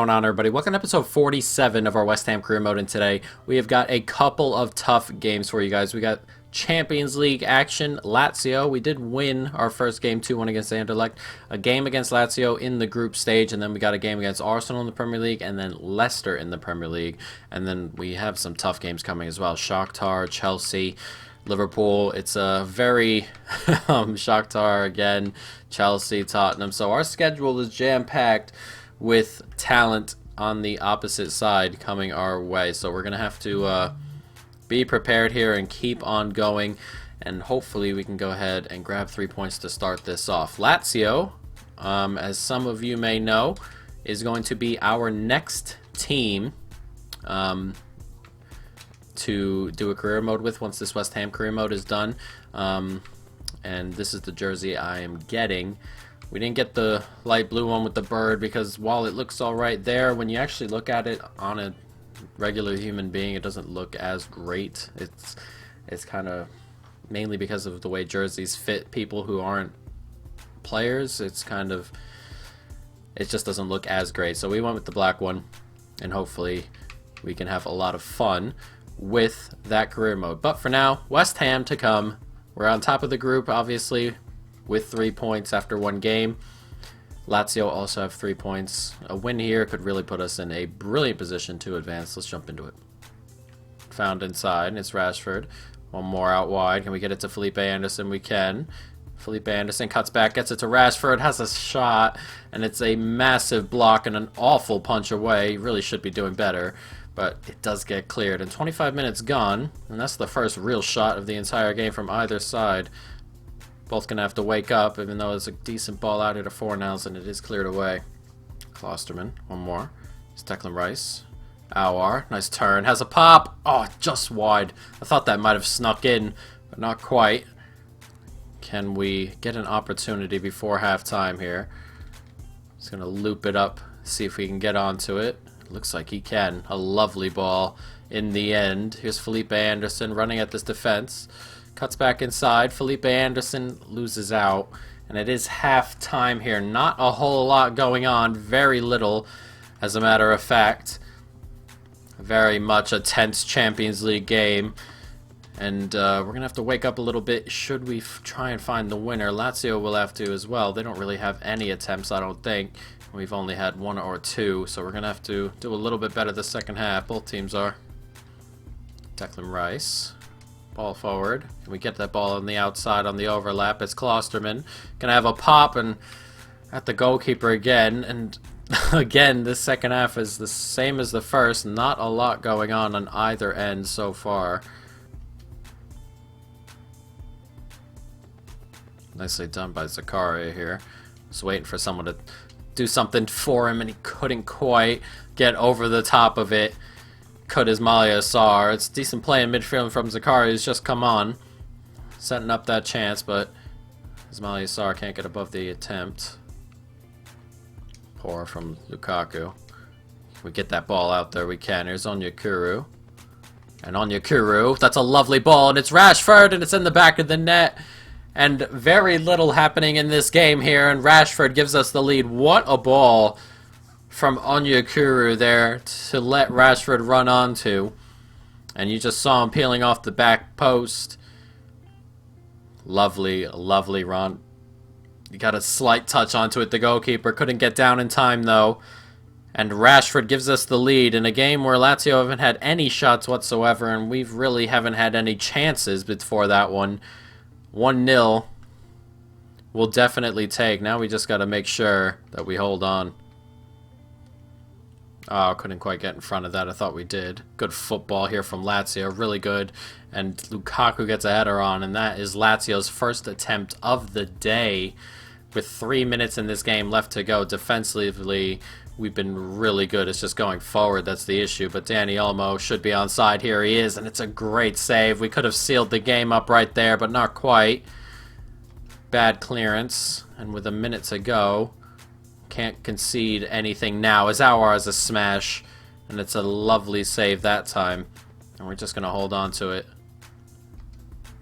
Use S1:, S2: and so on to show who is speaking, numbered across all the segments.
S1: going on, everybody? Welcome to episode 47 of our West Ham career mode, and today we have got a couple of tough games for you guys. We got Champions League action, Lazio. We did win our first game 2-1 against Anderlecht, a game against Lazio in the group stage, and then we got a game against Arsenal in the Premier League, and then Leicester in the Premier League, and then we have some tough games coming as well. Shakhtar, Chelsea, Liverpool. It's a very Shakhtar again, Chelsea, Tottenham. So our schedule is jam-packed with talent on the opposite side coming our way. So we're going to have to be prepared here and keep on going. And hopefully we can go ahead and grab 3 points to start this off. Lazio, as some of you may know, is going to be our next team to do a career mode with once this West Ham career mode is done. And this is the jersey I am getting. We didn't get the light blue one with the bird because while it looks alright there, when you actually look at it on a regular human being, it doesn't look as great. It's kind of mainly because of the way jerseys fit people who aren't players. It just doesn't look as great. So we went with the black one, and hopefully we can have a lot of fun with that career mode. But for now, West Ham to come. We're on top of the group, obviously, with 3 points after one game. Lazio also have 3 points. A win here could really put us in a brilliant position to advance. Let's jump into it. Found inside, and it's Rashford. One more out wide. Can we get it to Felipe Anderson? We can. Felipe Anderson cuts back, gets it to Rashford, has a shot, and it's a massive block and an awful punch away. He really should be doing better, but it does get cleared. And 25 minutes gone, and that's the first real shot of the entire game from either side. Both gonna have to wake up, even though it's a decent ball out here to Fornals, and it is cleared away. Klosterman, one more. It's Declan Rice. Aouar, nice turn, has a pop. Oh, just wide. I thought that might have snuck in, but not quite. Can we get an opportunity before halftime here? Just gonna loop it up, see if we can get onto it. Looks like he can. A lovely ball in the end. Here's Felipe Anderson running at this defense. Cuts back inside. Felipe Anderson loses out. And it is half time here. Not a whole lot going on. Very little, as a matter of fact. Very much a tense Champions League game. And we're going to have to wake up a little bit should we try and find the winner. Lazio will have to as well. They don't really have any attempts, I don't think. We've only had one or two, so we're going to have to do a little bit better the second half. Both teams are. Declan Rice. Ball forward. Can we get that ball on the outside on the overlap? It's Klosterman. Gonna have a pop and at the goalkeeper again. And again, this second half is the same as the first. Not a lot going on either end so far. Nicely done by Zakaria here. Just waiting for someone to do something for him, and he couldn't quite get over the top of it. Could Ismaila Sarr. It's decent play in midfield from Zakaria, who's just come on, setting up that chance, but Ismaila Sarr can't get above the attempt. Poor from Lukaku. If we get that ball out there, we can. Here's Onyekuru. And Onyekuru, that's a lovely ball, and it's Rashford, and it's in the back of the net. And very little happening in this game here, and Rashford gives us the lead. What a ball from Onyekuru there to let Rashford run onto. And you just saw him peeling off the back post. Lovely, lovely run. You got a slight touch onto it. The goalkeeper couldn't get down in time, though. And Rashford gives us the lead in a game where Lazio haven't had any shots whatsoever, and we really haven't had any chances before that one. 1-0 we'll definitely take. Now we just got to make sure that we hold on. Oh, couldn't quite get in front of that. I thought we did. Good football here from Lazio. Really good. And Lukaku gets a header on, and that is Lazio's first attempt of the day. With 3 minutes in this game left to go, defensively, we've been really good. It's just going forward that's the issue. But Danny Olmo should be onside. Here he is, and it's a great save. We could have sealed the game up right there, but not quite. Bad clearance, and with a minute to go, can't concede anything now. As Aouar has a smash, and it's a lovely save that time. And we're just going to hold on to it.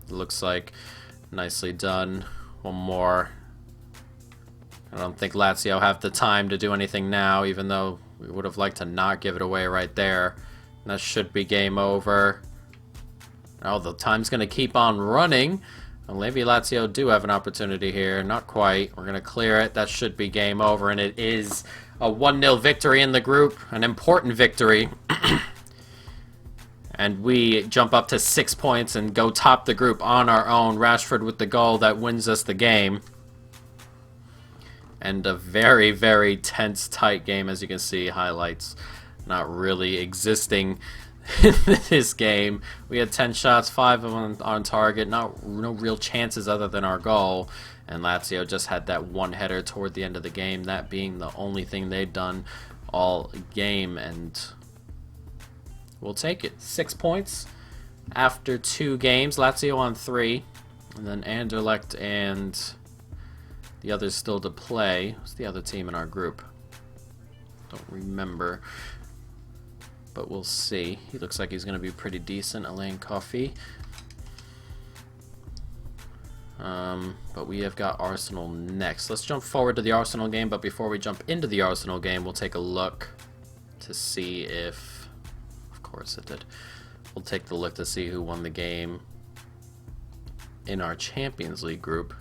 S1: It looks like nicely done. One more. I don't think Lazio have the time to do anything now, even though We would have liked to not give it away right there. And that should be game over. Oh, the time's going to keep on running. Well, maybe Lazio do have an opportunity here. Not quite. We're going to clear it. That should be game over. And it is a 1-0 victory in the group. An important victory. And we jump up to 6 points and go top the group on our own. Rashford with the goal that wins us the game. And a very, very tense, tight game, as you can see. Highlights not really existing in this game. We had 10 shots, 5 of them on target. No real chances other than our goal. And Lazio just had that one header toward the end of the game. That being the only thing they've done all game. And we'll take it. 6 points after 2 games. Lazio on 3. And then Anderlecht and the others still to play. Who's the other team in our group? Don't remember. But we'll see. He looks like he's going to be pretty decent. Alain Coffey. But we have got Arsenal next. Let's jump forward to the Arsenal game. But before we jump into the Arsenal game, we'll take a look to see if... Of course it did. We'll take the look to see who won the game in our Champions League group.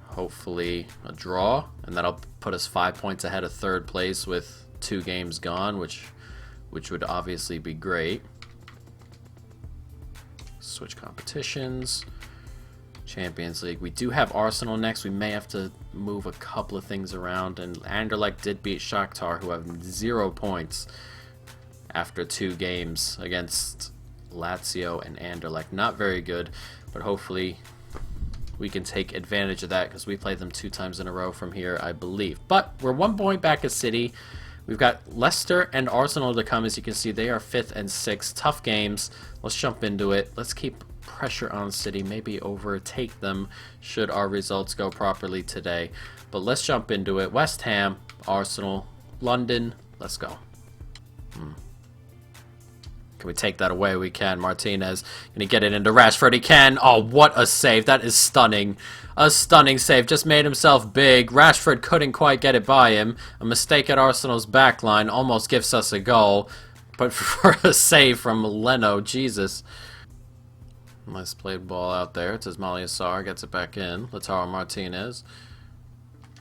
S1: Hopefully a draw, and that'll put us 5 points ahead of third place with 2 games gone, which would obviously be great. Switch competitions. Champions League. We do have Arsenal next. We may have to move a couple of things around, and Anderlecht did beat Shakhtar, who have 0 points after 2 games against Lazio and Anderlecht. Not very good, but hopefully we can take advantage of that because we played them 2 times in a row from here, I believe. But we're 1 point back at City. We've got Leicester and Arsenal to come. As you can see, they are 5th and 6th. Tough games. Let's jump into it. Let's keep pressure on City. Maybe overtake them should our results go properly today. But let's jump into it. West Ham, Arsenal, London. Let's go. Can we take that away? We can. Martinez. Can he get it into Rashford? He can. Oh, what a save. That is stunning. A stunning save. Just made himself big. Rashford couldn't quite get it by him. A mistake at Arsenal's backline almost gives us a goal. But for a save from Leno, Jesus. Nice played ball out there. It's Ismail Sarr. Gets it back in. Lautaro Martinez.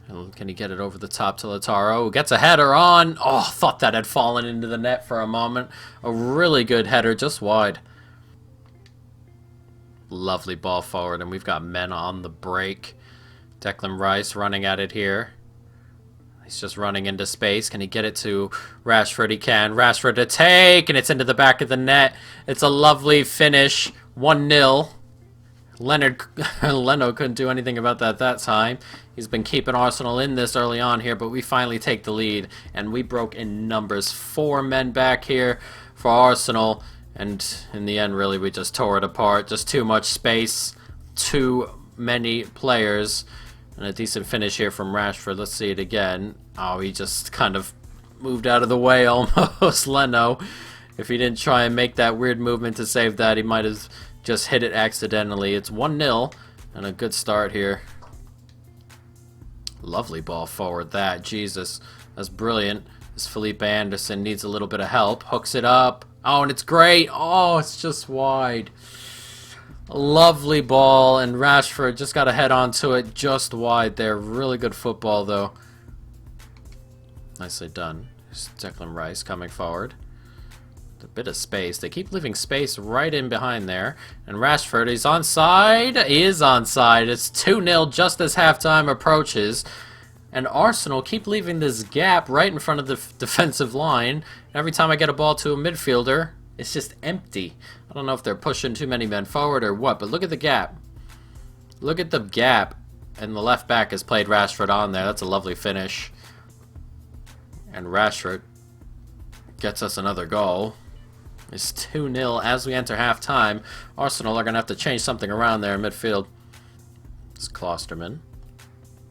S1: And can he get it over the top to Lautaro? Gets a header on. Oh, thought that had fallen into the net for a moment. A really good header, just wide. Lovely ball forward, and we've got men on the break. Declan Rice running at it here. He's just running into space. Can he get it to Rashford? He can. Rashford to take, and it's into the back of the net. It's a lovely finish. 1-0. Leno couldn't do anything about that time. He's been keeping Arsenal in this early on here, but we finally take the lead, and we broke in numbers. 4 men back here for Arsenal, and in the end, really, we just tore it apart. Just too much space, too many players, and a decent finish here from Rashford. Let's see it again. Oh, he just kind of moved out of the way almost, Leno. If he didn't try and make that weird movement to save that, he might have just hit it accidentally. It's 1-0, and a good start here. Lovely ball forward, that. Jesus, that's brilliant. This Felipe Anderson needs a little bit of help. Hooks it up. Oh, and it's great. Oh, it's just wide. A lovely ball, and Rashford just got to head onto it just wide there. Really good football, though. Nicely done. Here's Declan Rice coming forward. A bit of space. They keep leaving space right in behind there. And Rashford, he's onside. He is onside. It's 2-0 just as halftime approaches. And Arsenal keep leaving this gap right in front of the defensive line. Every time I get a ball to a midfielder, it's just empty. I don't know if they're pushing too many men forward or what, but look at the gap. Look at the gap. And the left back has played Rashford on there. That's a lovely finish. And Rashford gets us another goal. It's 2-0 as we enter halftime. Arsenal are going to have to change something around there in midfield. It's Klosterman.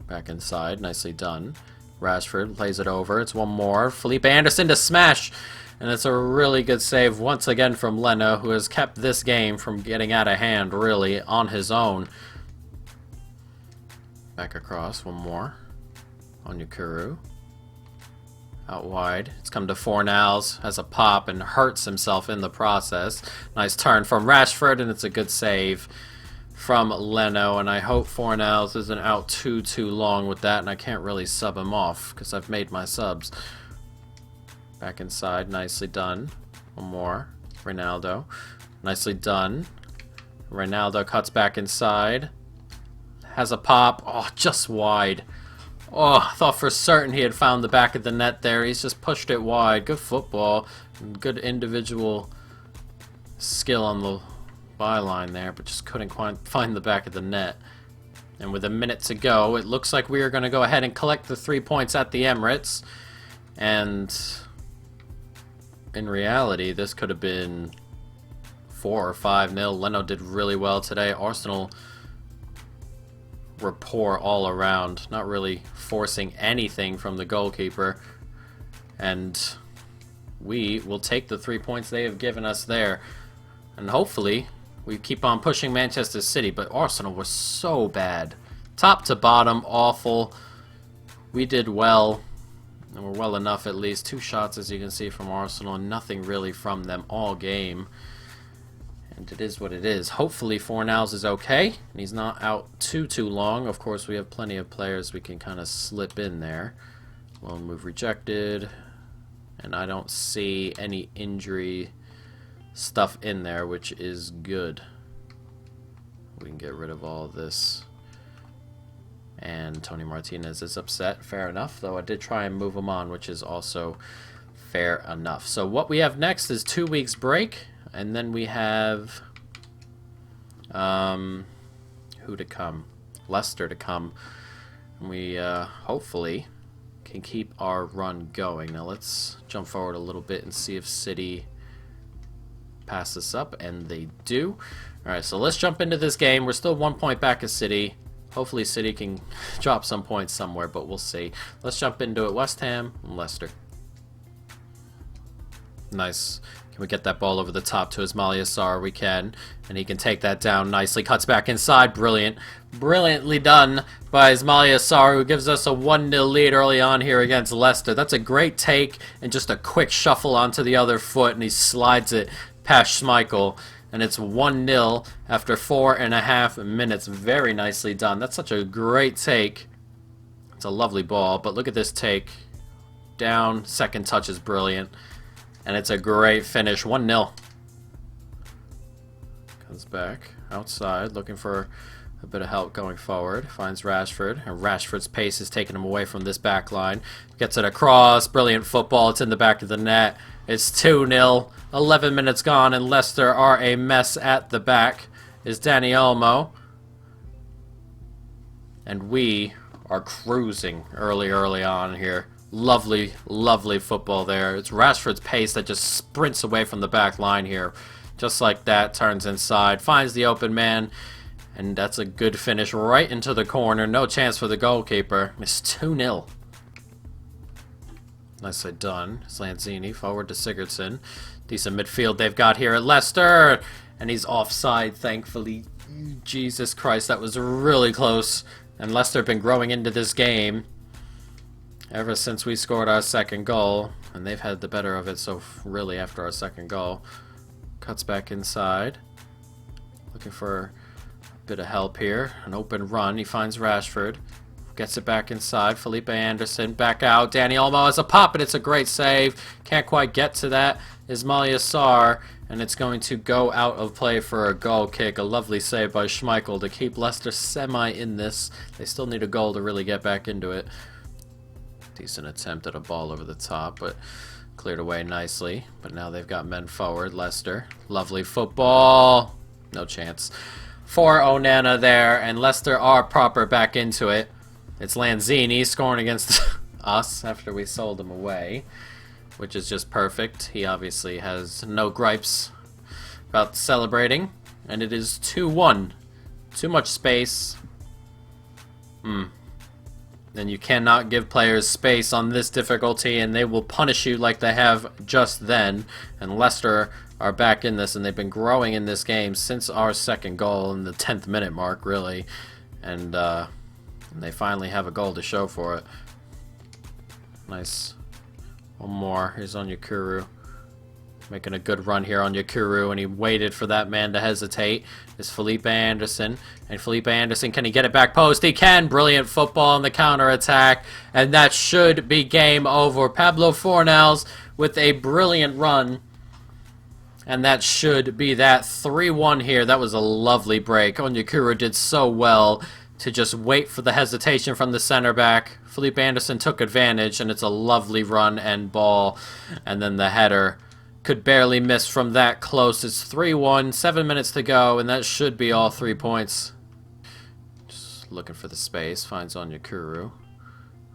S1: Back inside. Nicely done. Rashford plays it over. It's one more. Felipe Anderson to smash. And it's a really good save once again from Leno, who has kept this game from getting out of hand, really, on his own. Back across. One more. Onyekuru. Out wide. It's come to Fornals, has a pop and hurts himself in the process. Nice turn from Rashford, and it's a good save from Leno. And I hope Fornals isn't out too long with that, and I can't really sub him off because I've made my subs. Back inside, nicely done. One more. Ronaldo. Nicely done. Ronaldo cuts back inside. Has a pop. Oh, just wide. Oh, I thought for certain he had found the back of the net there. He's just pushed it wide. Good football. Good individual skill on the byline there, but just couldn't find the back of the net. And with a minute to go, it looks like we are going to go ahead and collect the 3 points at the Emirates. And in reality, this could have been 4 or 5-0. Leno did really well today. Arsenal rapport all around, not really forcing anything from the goalkeeper, and we will take the 3 points they have given us there, and hopefully we keep on pushing Manchester City. But Arsenal was so bad, top to bottom, awful. We did well, and we're well enough. At least 2 shots, as you can see, from Arsenal, and nothing really from them all game. And it is what it is. Hopefully Fornals is okay, and he's not out too long. Of course, we have plenty of players we can kind of slip in there. Lone move rejected, and I don't see any injury stuff in there, which is good. We can get rid of all of this. And Tony Martinez is upset. Fair enough, though I did try and move him on, which is also fair enough. So what we have next is 2 weeks break. And then we have who to come? Leicester to come. And we hopefully can keep our run going. Now let's jump forward a little bit and see if City pass this up, and they do. Alright, so let's jump into this game. We're still 1 point back of City. Hopefully City can drop some points somewhere, but we'll see. Let's jump into it. West Ham and Leicester. Nice. Can we get that ball over the top to Ismail Yassar? We can. And he can take that down nicely. Cuts back inside. Brilliant. Brilliantly done by Ismail Yassar, who gives us a 1-0 lead early on here against Leicester. That's a great take and just a quick shuffle onto the other foot, and he slides it past Schmeichel. And it's 1-0 after 4.5 minutes. Very nicely done. That's such a great take. It's a lovely ball, but look at this take. Down. Second touch is brilliant. And it's a great finish. 1-0. Comes back outside, looking for a bit of help going forward. Finds Rashford. And Rashford's pace is taking him away from this back line. Gets it across. Brilliant football. It's in the back of the net. It's 2-0. 11 minutes gone, and Leicester are a mess at the back. Is Dani Olmo. And we are cruising early on here. Lovely, lovely football there. It's Rashford's pace that just sprints away from the back line here. Just like that, turns inside, finds the open man, and that's a good finish right into the corner. No chance for the goalkeeper. It's 2-0. Nicely done. It's Lanzini, forward to Sigurdsson. Decent midfield they've got here at Leicester. And he's offside, thankfully. Jesus Christ, that was really close. And Leicester have been growing into this game ever since we scored our second goal, and they've had the better of it, so really after our second goal. Cuts back inside. Looking for a bit of help here. An open run. He finds Rashford. Gets it back inside. Felipe Anderson back out. Dani Olmo has a pop, and it's a great save. Can't quite get to that. Ismail Yassar, and it's going to go out of play for a goal kick. A lovely save by Schmeichel to keep Leicester semi in this. They still need a goal to really get back into it. Decent attempt at a ball over the top, but cleared away nicely. But now they've got men forward. Leicester. Lovely football. No chance. For Onana there, and Leicester are proper back into it. It's Lanzini scoring against us after we sold him away, which is just perfect. He obviously has no gripes about celebrating. And it is 2-1. Too much space. Then you cannot give players space on this difficulty, and they will punish you like they have just then. And Leicester are back in this, and they've been growing in this game since our second goal in the 10th minute mark, really. And they finally have a goal to show for it. Nice One more. Here's on Yakuru. Making a good run here on Yakuru, and he waited for that man to hesitate. It's Felipe Anderson. And Felipe Anderson, can he get it back post? He can! Brilliant football on the counter-attack. And that should be game over. Pablo Fornals with a brilliant run. And that should be that 3-1 here. That was a lovely break. Onyekuru did so well to just wait for the hesitation from the center back. Felipe Anderson took advantage, and it's a lovely run and ball. And then the header could barely miss from that close. It's 3-1, 7 minutes to go, and that should be all 3 points. Just looking for the space. Finds Onyekuru.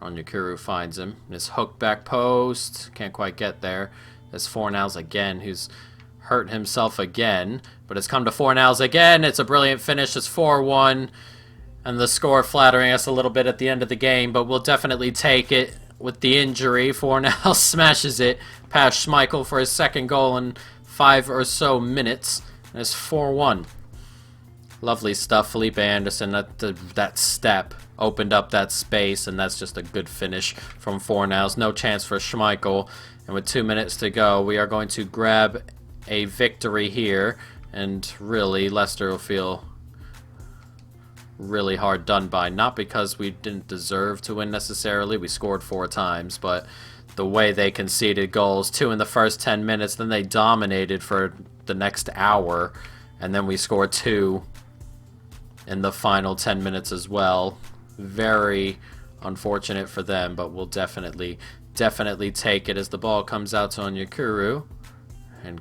S1: Onyekuru finds him. His hook back post. Can't quite get there. There's Fornals again, who's hurt himself again, but it's come to Fornals again. It's a brilliant finish. It's 4-1, and the score flattering us a little bit at the end of the game, but we'll definitely take it with the injury. Fornals smashes it past Schmeichel for his second goal in 5 or so minutes, and it's 4-1. Lovely stuff. Felipe Anderson, that step opened up that space, and that's just a good finish from Fornals. No chance for Schmeichel, and with 2 minutes to go, we are going to grab a victory here, and really Leicester will feel really hard done by. Not because we didn't deserve to win necessarily. We scored 4 times, but the way they conceded goals, 2 in the first 10 minutes, then they dominated for the next hour, and then we scored 2 in the final 10 minutes as well. Very unfortunate for them, but we'll definitely take it as the ball comes out to Onyekuru. And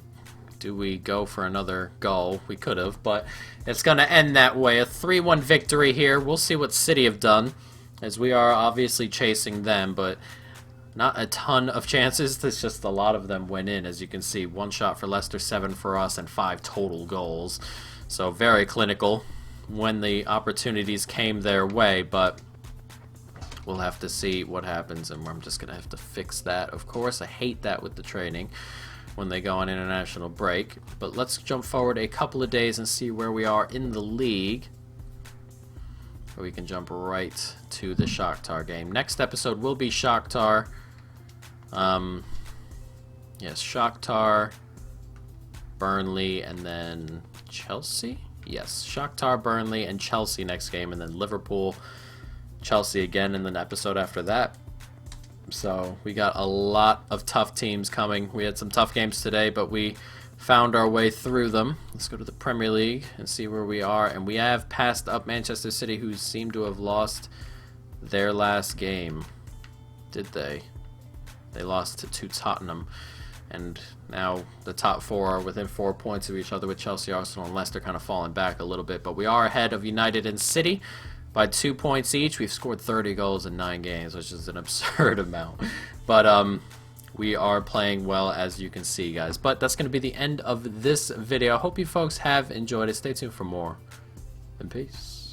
S1: do we go for another goal? We could have, but it's going to end that way. A 3-1 victory here. We'll see what City have done, as we are obviously chasing them, but not a ton of chances. There's just a lot of them went in, as you can see. 1 shot for Leicester, 7 for us, and 5 total goals. So very clinical when the opportunities came their way, but we'll have to see what happens, and I'm just going to have to fix that. Of course, I hate that with the training when they go on international break. But let's jump forward a couple of days and see where we are in the league. We can jump right to the Shakhtar game. Next episode will be Shakhtar. Yes, Shakhtar, Burnley, and then Chelsea? Yes, Shakhtar, Burnley, and Chelsea next game, and then Liverpool, Chelsea again in the episode after that. So we got a lot of tough teams coming. We had some tough games today, but we found our way through them. Let's go to the Premier League and see where we are. And we have passed up Manchester City, who seem to have lost their last game. Did they? They lost to Tottenham. And now the top 4 are within 4 points of each other, with Chelsea, Arsenal, and Leicester kind of falling back a little bit. But we are ahead of United and City by 2 points each. We've scored 30 goals in 9 games, which is an absurd amount. But we are playing well, as you can see, guys. But that's going to be the end of this video. I hope you folks have enjoyed it. Stay tuned for more. And peace.